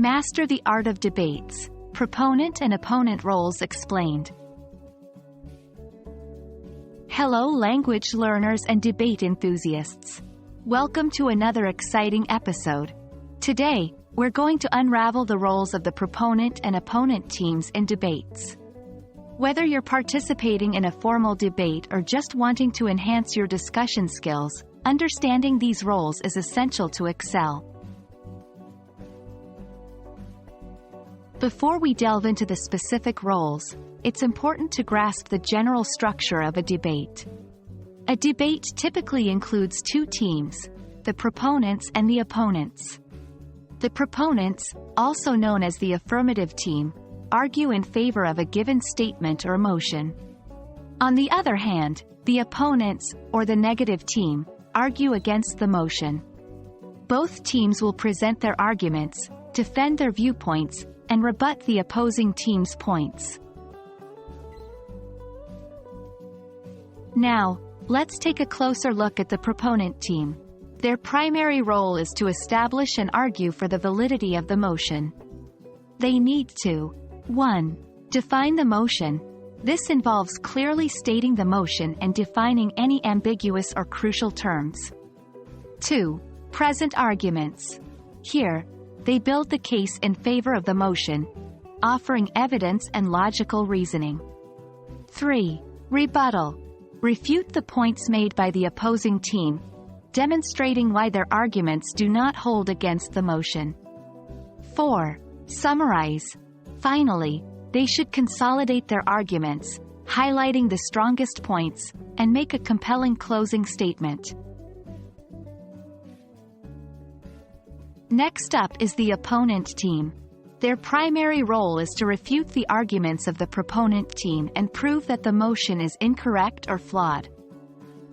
Master the art of debates. Proponent and opponent roles explained. Hello language learners and debate enthusiasts. Welcome to another exciting episode. Today, we're going to unravel the roles of the proponent and opponent teams in debates. Whether you're participating in a formal debate or just wanting to enhance your discussion skills, understanding these roles is essential to excel. Before we delve into the specific roles, it's important to grasp the general structure of a debate. A debate typically includes two teams, the proponents and the opponents. The proponents, also known as the affirmative team, argue in favor of a given statement or motion. On the other hand, the opponents, or the negative team, argue against the motion. Both teams will present their arguments, defend their viewpoints, and rebut the opposing team's points. Now, let's take a closer look at the proponent team. Their primary role is to establish and argue for the validity of the motion. They need to 1. Define the motion. This involves clearly stating the motion and defining any ambiguous or crucial terms. 2. Present arguments. Here, they build the case in favor of the motion, offering evidence and logical reasoning. 3. Rebuttal. Refute the points made by the opposing team, demonstrating why their arguments do not hold against the motion. 4. Summarize. Finally, they should consolidate their arguments, highlighting the strongest points, and make a compelling closing statement. Next up is the opponent team. Their primary role is to refute the arguments of the proponent team and prove that the motion is incorrect or flawed.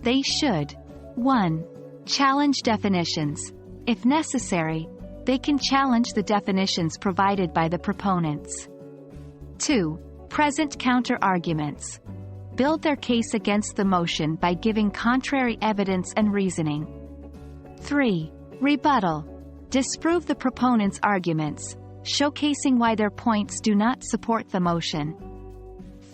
They should 1. Challenge definitions. If necessary, they can challenge the definitions provided by the proponents. 2. Present counter-arguments. Build their case against the motion by giving contrary evidence and reasoning. 3. Rebuttal. Disprove the proponent's arguments, showcasing why their points do not support the motion.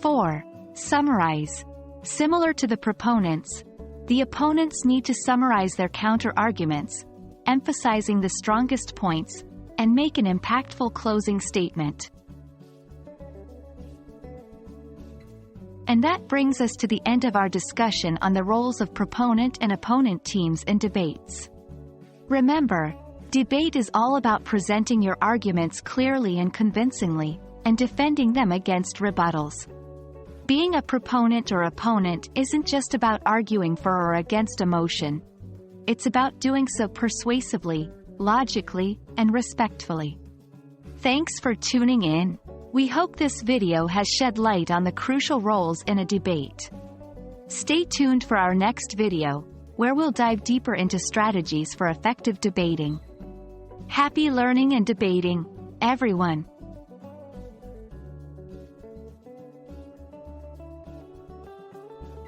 4. Summarize. Similar to the proponents, the opponents need to summarize their counter-arguments, emphasizing the strongest points, and make an impactful closing statement. And that brings us to the end of our discussion on the roles of proponent and opponent teams in debates. Remember, debate is all about presenting your arguments clearly and convincingly, and defending them against rebuttals. Being a proponent or opponent isn't just about arguing for or against a motion. It's about doing so persuasively, logically, and respectfully. Thanks for tuning in. We hope this video has shed light on the crucial roles in a debate. Stay tuned for our next video, where we'll dive deeper into strategies for effective debating. Happy learning and debating, everyone!